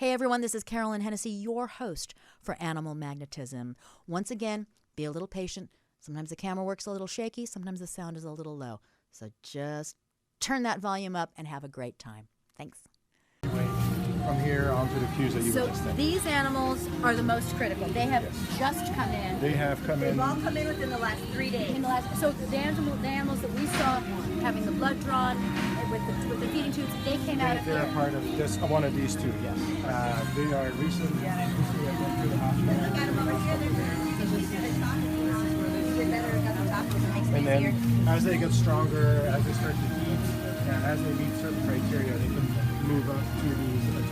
Hey everyone, this is Carolyn Hennesy, your host for Animal Magnetism. Once again, be a little patient. Sometimes the camera works a little shaky, sometimes the sound is a little low. So just turn that volume up and have a great time. Thanks. From here onto the cues that you were just in. These animals are the most critical. They have just come in. They have come in. They've all come in within the last 3 days. So the animals that we saw having the blood drawn with the feeding tubes, they came out of here. They're a part of this, one of these two, yes. They are recently went to the hospital. Look at them over here. And then as they get stronger, as they start to eat, and as they meet certain criteria, they can move up to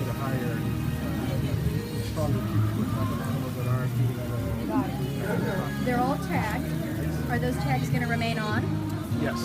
the higher, stronger cues with animals that are feeding on the. They're all tagged. Are those tags going to remain on? Yes.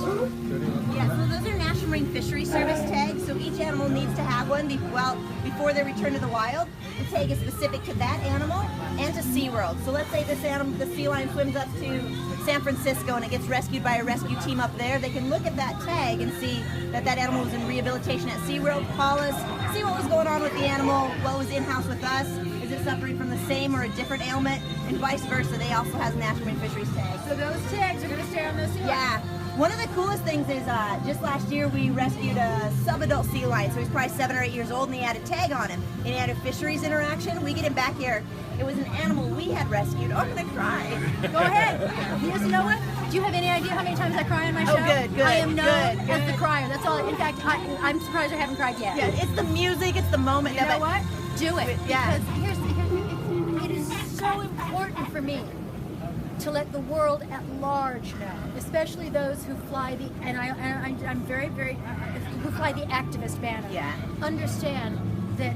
Yeah, so those are National Marine Fisheries Service tags, so each animal needs to have one before they return to the wild. The tag is specific to that animal and to Seaworld. So let's say this animal, the sea lion, swims up to San Francisco and it gets rescued by a rescue team up there. They can look at that tag and see that that animal was in rehabilitation at Seaworld, call us, see what was going on with the animal, what was in-house with us, is it suffering from the same or a different ailment, and vice versa. They also have National Marine Fisheries tags. So those tags are going to stay on those sea lions? Yeah. One of the coolest things is just last year we rescued a sub-adult sea lion, so he's probably 7 or 8 years old, and he had a tag on him. And he had a fisheries interaction. We get him back here. It was an animal we had rescued. Oh, I'm going to cry. Go ahead. You know what? Do you have any idea how many times I cry on my show? Oh, good. I am known as the crier. That's all. In fact, I'm surprised I haven't cried yet. Yeah, it's the music, it's the moment. You know what? Do it. Yeah. Because it is so important for me to let the world at large know, especially those who fly the, I'm very, who fly the activist banner. Yeah. Understand that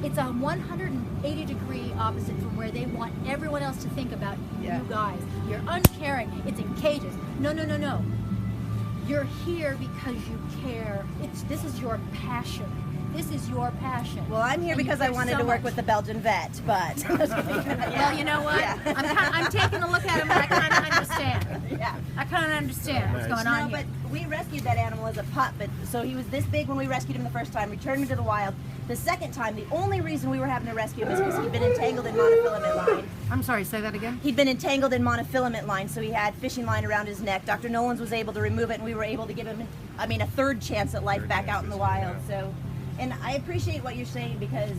it's a 180-degree opposite from where they want everyone else to think about you guys. You're uncaring. It's in cages. No. You're here because you care. This is your passion. This is your passion. Well, I'm here because I wanted to work with the Belgian vet, but... Well, you know what? Yeah. I'm taking a look at him and I kind of understand. Yeah. I kind of understand what's going on here. But we rescued that animal as a pup, so he was this big when we rescued him the first time, returned him to the wild. The second time, the only reason we were having to rescue him is because he'd been entangled in monofilament line. I'm sorry, say that again? He'd been entangled in monofilament line, so he had fishing line around his neck. Dr. Nolans was able to remove it, and we were able to give him, a third chance at life back out in the wild. So, and I appreciate what you're saying because...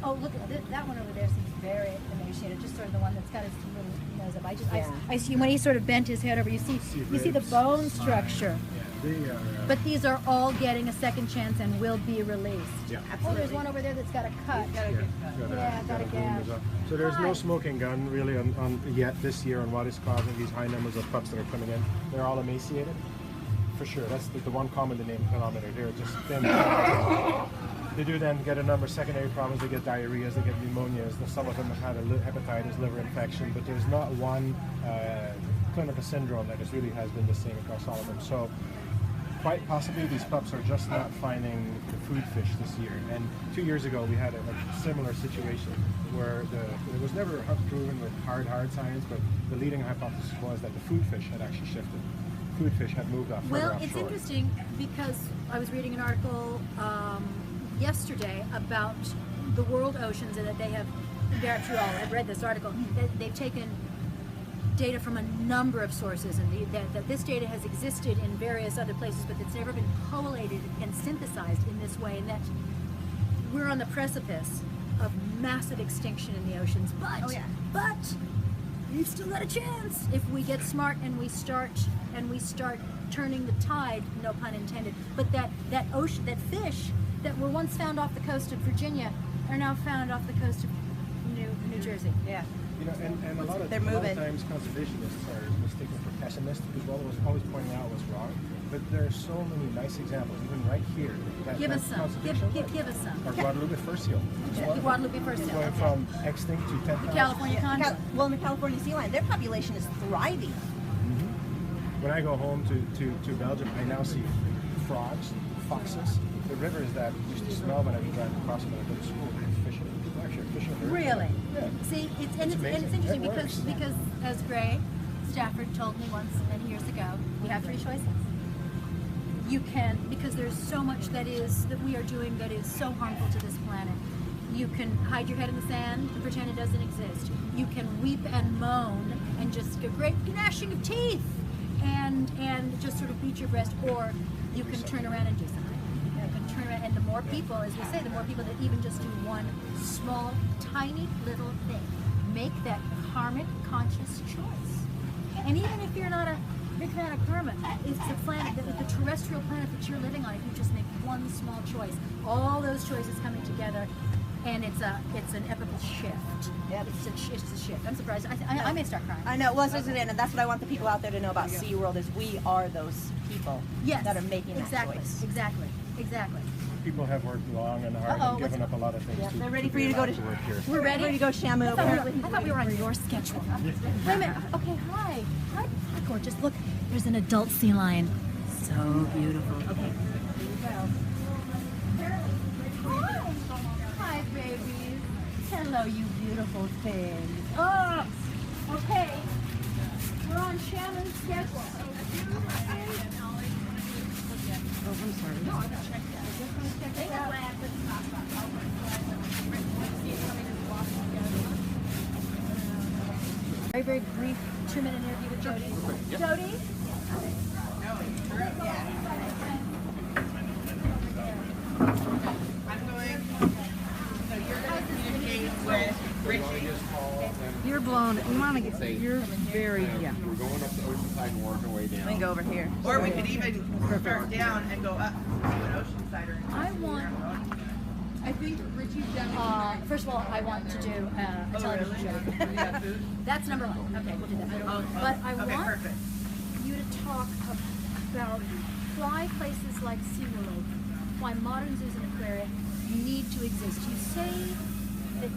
look, that one over there seems very emaciated, just sort of the one that's got his little nose up. I see when he sort of bent his head over, you see the bone structure. But these are all getting a second chance and will be released. Yeah. Oh, there's one over there that's got a cut. Got a gash. So there's no smoking gun really on yet this year on what is causing these high numbers of pups that are coming in. They're all emaciated. For sure, that's the one common denominator. They're just thin. They do then get a number of secondary problems. They get diarrheas, they get pneumonias. Some of them have had a hepatitis, liver infection, but there's not one clinical syndrome that really has been the same across all of them. So quite possibly these pups are just not finding the food fish this year. And 2 years ago we had a similar situation where it was never proven with hard science, but the leading hypothesis was that the food fish had actually shifted. Food fish had moved off further offshore. Well, it's interesting because I was reading an article yesterday about the world oceans and that they have, I've read this article, they've taken data from a number of sources and that this data has existed in various other places, but it's never been collated and synthesized in this way, and that we're on the precipice of massive extinction in the oceans. But we've still got a chance if we get smart and we start turning the tide, no pun intended. But that fish that were once found off the coast of Virginia are now found off the coast of New Jersey. Yeah. And a lot of times conservationists are mistaken for pessimists because what was always pointing out was wrong. But there are so many nice examples, even right here. Give us some. Give us some. Or Guadalupe fur seal. Guadalupe fur seal. Going from extinct to 10,000. The California condor. Well, in the California sea lion, their population is thriving. When I go home to Belgium, I now see frogs, foxes. The rivers that used to smell when I was driving across when I go to school, fishing. People actually are fishing. Really? Yeah. See, it's interesting because as Gray Stafford told me once many years ago, you have three choices. You can, because there's so much that we are doing that is so harmful to this planet. You can hide your head in the sand and pretend it doesn't exist. You can weep and moan and just get great gnashing of teeth and just sort of beat your breast, or you can turn around and do something. You can turn around, and the more people, as we say, the more people that even just do one small, tiny little thing, make that karmic conscious choice. And even if you're not a big fan of karma, it's the planet, the terrestrial planet that you're living on. If you just make one small choice, all those choices coming together, and it's an epical shift. Yep. It's a shift. I'm surprised. I may start crying. I know. Well, and that's what I want the people out there to know about Seaworld is we are those people that are making that choice. Exactly. People have worked long and hard and given up a lot of things. They're ready for you to go to work here. We're ready to go Shamu. I thought we were on your schedule. Wait a minute. Okay, hi. Hi, gorgeous. Look, there's an adult sea lion. So beautiful. Okay, here you go. Hi, babies. Hello, you beautiful thing. Oh, okay. We're on Shamu's schedule. Oh, I'm sorry. No, I gotta check that. I just want to check it out. Very, very brief 2-minute interview with Jody. Yep. Jody? You're blown. You want to get. You're very. Yeah. We're going up the ocean side and working our way down. We can go over here. Or we could even start down and go up to an ocean side or I want. I think Richie's done. First of all, I want to do a television show. That's number one. Okay, we'll do that. But I want perfect. you to talk about why places like Seaworld, why modern zoos and aquaria need to exist. You say that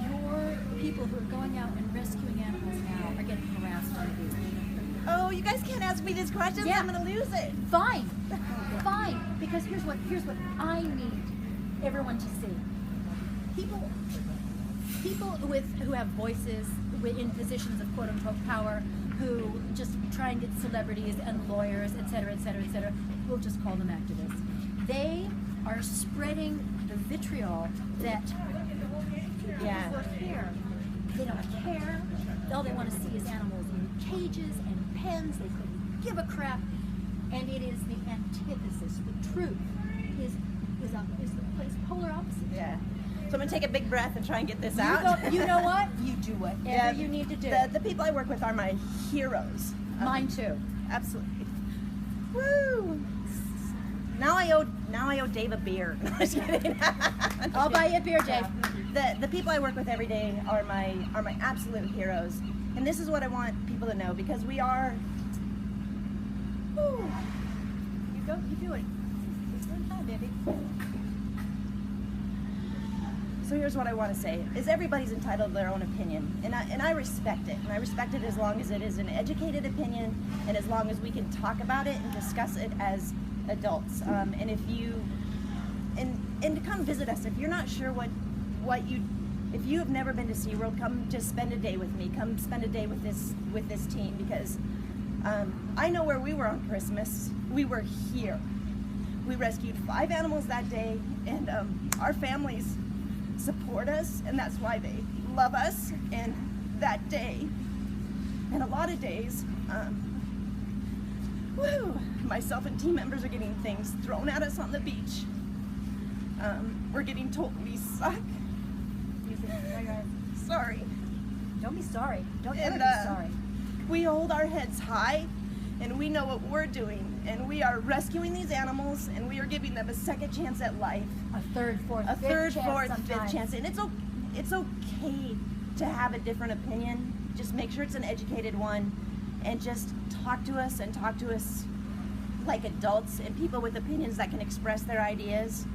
your people who are going out and rescuing animals now are getting harassed on the beach. Oh, you guys can't ask me these questions. Yeah. I'm gonna lose it. Fine, because here's what I need everyone to see. People who have voices in positions of quote unquote power, who just try and get celebrities and lawyers, etc., we'll just call them activists. They are spreading the vitriol that people care. They don't care. All they want to see is animals in cages and pens. They couldn't give a crap. And it is the antithesis. The truth is the place polar opposite. Yeah. So I'm gonna take a big breath and try and get this out. You know what? You do whatever you need to do. The people I work with are my heroes. Mine too. Absolutely. Woo! Now I owe Dave a beer. No, I'm just kidding. I'll buy you a beer, Dave. The people I work with every day are my absolute heroes, and this is what I want people to know because we are. Woo, you do it. It's one time, baby. So here's what I want to say: is everybody's entitled to their own opinion, and I respect it, and I respect it as long as it is an educated opinion, and as long as we can talk about it and discuss it as adults. And if you and to come visit us if you're not sure if you have never been to SeaWorld, come just spend a day with me. Come spend a day with this team because I know where we were on Christmas. We were here. We rescued 5 animals that day, and our families support us, and that's why they love us. And that day, and a lot of days, myself and team members are getting things thrown at us on the beach. We're getting told we suck. Sorry. Don't be sorry. Don't ever be sorry. We hold our heads high, and we know what we're doing, and we are rescuing these animals, and we are giving them a second chance at life. A third, fourth, fifth chance, and it's okay to have a different opinion. Just make sure it's an educated one, and just talk to us like adults and people with opinions that can express their ideas.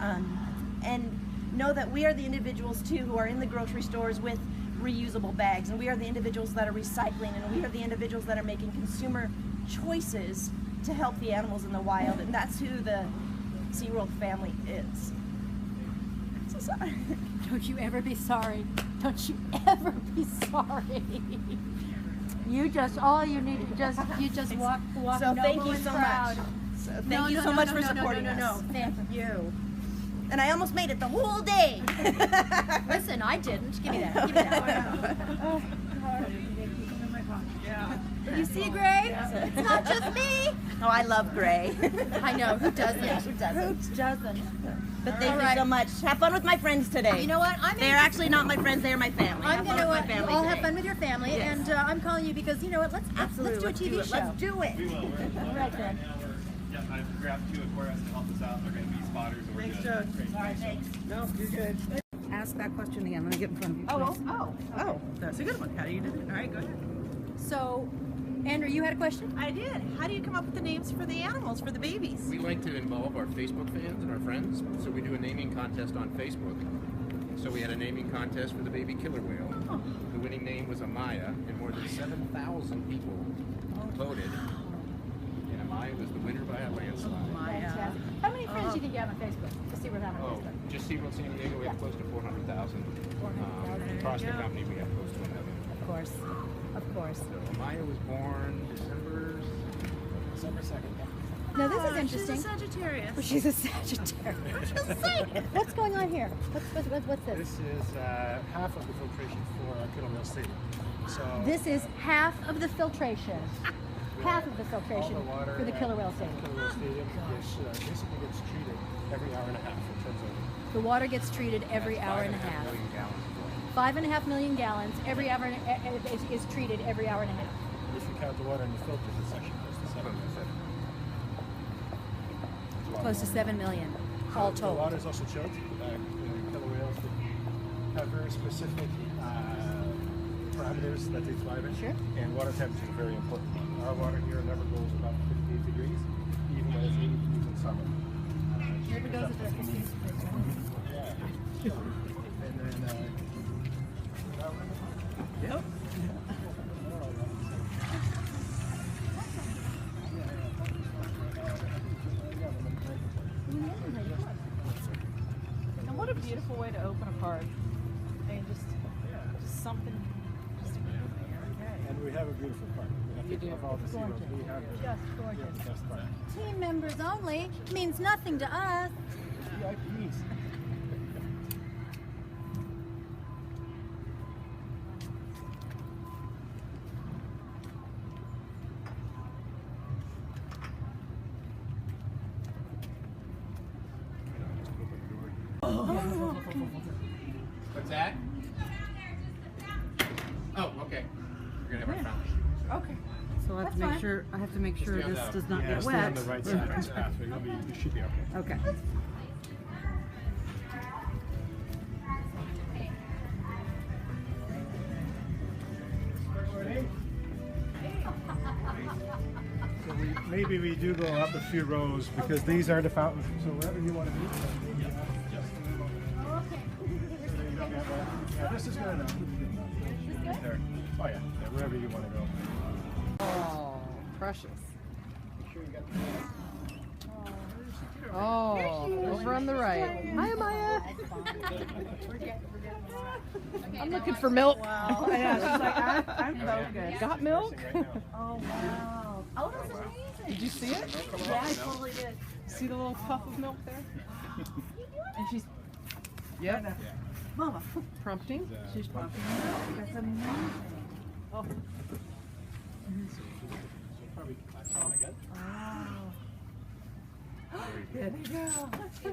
And know that we are the individuals too who are in the grocery stores with reusable bags, and we are the individuals that are recycling, and we are the individuals that are making consumer choices to help the animals in the wild, and that's who the SeaWorld family is. So sorry. Don't you ever be sorry. Don't you ever be sorry. You just, all you need, you just walk So noble thank you and so proud. much. So thank you so much for supporting us. Thank you. And I almost made it the whole day. Listen, I didn't. Give me that. Give me that. You see, Gray? It's not just me. Oh, I love Gray. I know. Who doesn't? Who doesn't? Who doesn't? But thank All you right. so much. Have fun with my friends today. You know what? They're actually not my friends. They're my family. I'm Have going fun to with my family all have today. fun with your family, Yes. and I'm calling you because you know what? Let's Absolutely. do a TV Let's show. Let's do it. We will. All right then. Yeah, I've grabbed 2 aquariums to help us out. They're going to be spotters, and we're Thanks, good. Doug. Great. All right, thanks. No, you're good. Ask that question again. Let me get in front of you. please. Oh, that's a good one. How do you do it? All right, go ahead. So, Andrew, you had a question? I did. How do you come up with the names for the animals, for the babies? We like to involve our Facebook fans and our friends, so we do a naming contest on Facebook. So we had a naming contest for the baby killer whale. The winning name was Amaya, and more than 7,000 people voted. And Amaya was the winner by a landslide. Fantastic. How many friends do you think you have on Facebook? To see what happened on Oh, Facebook. just Seaworld San Diego, we have close to 400,000. Across the company, we have close to 1 million. Of course. Of course. So Amaya was born December 2nd. Now this is She's a interesting. Sagittarius. She's a Sagittarius. What's going on here? What's this? This is half of the filtration for our killer whale stadium. So This is half of the filtration. Half of the all filtration the water for the at killer whale the stadium. killer whale stadium basically gets treated every hour and a half in terms of The water gets treated every hour and a half. 5.5 million gallons every hour is treated every hour and a half. if you count the water in the filters, it's actually close to 7 million. Close to 7 million, all The told. water is also chilled. Killer whales have very specific parameters that they thrive in. Sure. And water temperature is very important. Our water here never goes above 58 degrees, even when it's 80 degrees in summer. Never goes above 58 degrees. Yeah. And then, And what a beautiful way to open a card. And just something. and we have a beautiful park. We have of all the SeaWorld, we have the best park. Team members only means nothing to us. VIPs. What's that? Oh, okay. We're gonna have our fountain. Okay. So I have to make sure. I have to make sure stay on this the- does not Yeah, get stay wet. on the right side of the path, so you should be okay. Okay. So maybe we do go up a few rows because these are the fountains. So wherever you want to be. Yeah, this is good enough. There. Oh yeah, wherever you want to go. Oh, precious. Make sure you got the Oh, over on the right. Hi, Amaya. I'm looking for milk. Wow. Yeah, she's like, I'm focused. Got milk? right now. Oh, wow. Oh, that's amazing. Did you see it? Yeah, I totally did. See the little puff of milk there? And she's, yep, Mama. prompting. She's pumping milk. That's amazing. Oh, Probably that's all I got. There they go.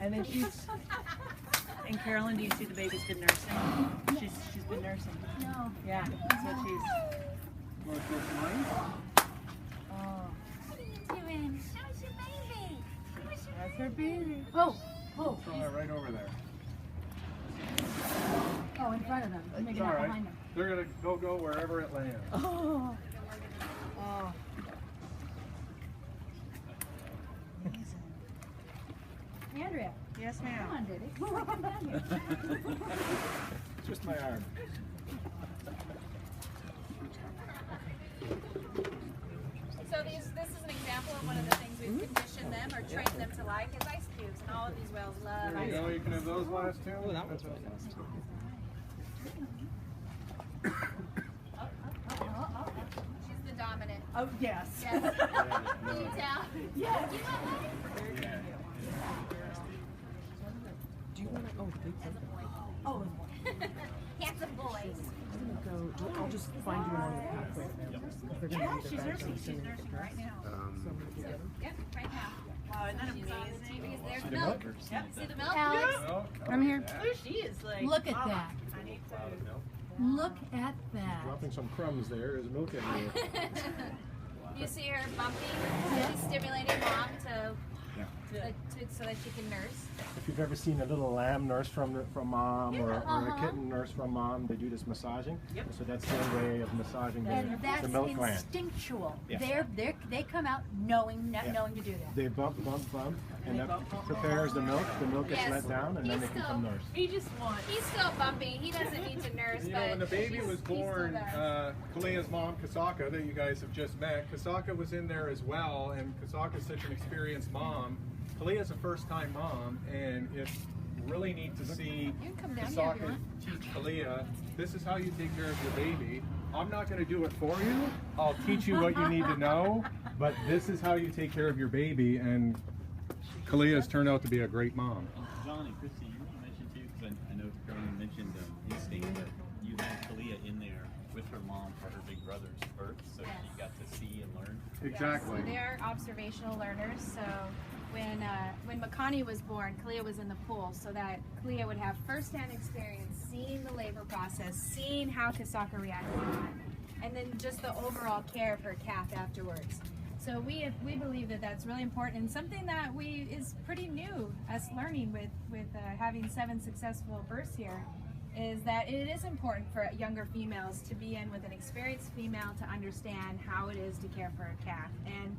And then she's. And Carolyn, do you see the baby's been nursing? She's been nursing. No. Yeah. So she's. Oh. That's her baby. Oh, oh, Right over there. oh, in front of them. Maybe It's not all right. behind them. They're gonna go wherever it lands. Oh. Oh. Andrea, Yes, come ma'am. on, baby. Come down here. Just my arm. So this is an example of one of the things we've conditioned them or trained them to like is ice cubes, and all of these whales love There ice you go. cubes. You can have those last two. Oh, that was really fast. She's the dominant. Oh, yes. Yes. Can you tell? Yes. Do you want to? Oh, the big As a boy. Oh, Handsome boys. I'll just find you on the pathway. They're gonna yeah, be she's there back nursing. soon. She's nursing right now. Yep, right now. Wow, isn't that She's on the amazing? TV. There's the milk. Yep. See the milk? Alex, I'm here. There she is. Like, Look at Mama, that. I need food. Look at that. Dropping some crumbs there. There's milk in there. You see her bumping? She's stimulating mom so that she can nurse. If you've ever seen a little lamb nurse from mom or a kitten nurse from mom, they do this massaging. Yep. So that's their way of massaging And the that's milk gland. instinctual. Yeah. They come out knowing to do that. They bump, and that prepares the milk. The milk gets Yes. let down, and then they can come nurse. He just wants. He's still bumping. He doesn't need to nurse, You but know, when the baby she's- was he still born, does. Kalea's mom, Kasaka, that you guys have just met, Kasaka was in there as well, and Kasaka's such an experienced mom. Kalea's a first-time mom, and it's really neat to see You can come down here if you Kasaka want. teach Kalea, this is how you take care of your baby. I'm not going to do it for you. I'll teach you what you need to know, but this is how you take care of your baby, and Kalea's turned out to be a great mom. John and Christy, you want to mention too, because I know Carolyn mentioned instinct, that you had Kalea in there with her mom for her big brother's birth, so she got to see and learn. Exactly. So they are observational learners. So when Makani was born, Kalia was in the pool, so that Kalia would have first-hand experience seeing the labor process, seeing how Kasaka reacted to it, and then just the overall care of her calf afterwards. So we believe that that's really important, and something that is pretty new, us learning with having 7 successful births here, is that it is important for younger females to be in with an experienced female to understand how it is to care for a calf. And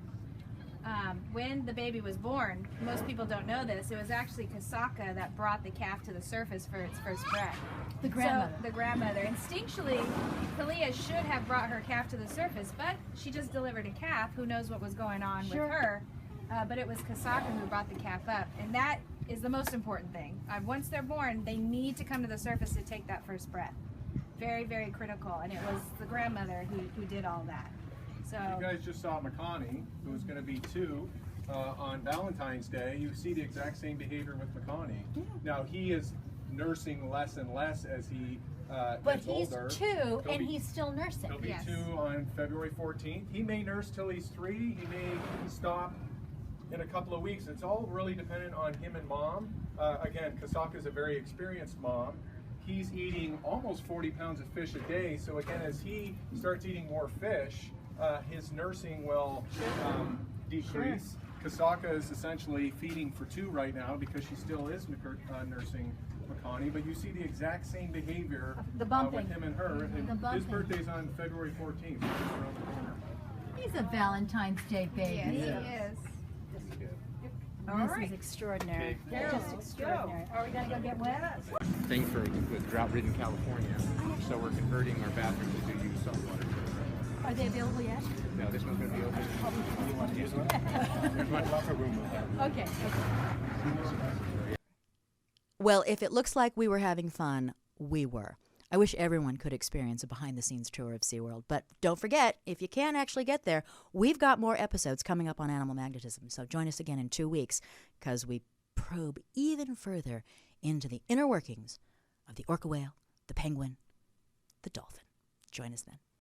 when the baby was born, most people don't know this, it was actually Kasaka that brought the calf to the surface for its first breath. The grandmother. So, the grandmother. Instinctually, Kalia should have brought her calf to the surface, but she just delivered a calf. Who knows what was going on with her? But it was Kasaka who brought the calf up, and that is the most important thing. Once they're born, they need to come to the surface to take that first breath. Very, very critical, and it was the grandmother who did all that. So You guys just saw Makani, who's going to be 2 on Valentine's Day. You see the exact same behavior with Makani. Now he is nursing less and less as he But gets he's older. 2 He'll and be- he's still nursing. He'll be Yes. 2 on February 14th. He may nurse till he's 3. He may stop in a couple of weeks. It's all really dependent on him and mom. Again, Kasaka's a very experienced mom. He's eating almost 40 pounds of fish a day. So again, as he starts eating more fish, his nursing will decrease. Kasaka is essentially feeding for 2 right now because she still is nursing Makani, but you see the exact same behavior The bumping. with him and her. And The his bumping. birthday's on February 14th, so just around the corner. He's a Valentine's Day baby. yes, he is. This is extraordinary. Just extraordinary. Are we gonna go get wet? Thing for with drought-ridden California, so we're converting our bathrooms to use saltwater. Are they available yet? No, this one's going to be open. You want to use one? There's lots of room with that. Okay. Well, if it looks like we were having fun, we were. I wish everyone could experience a behind-the-scenes tour of SeaWorld. But don't forget, if you can't actually get there, we've got more episodes coming up on animal magnetism. So join us again in 2 weeks, because we probe even further into the inner workings of the orca whale, the penguin, the dolphin. Join us then.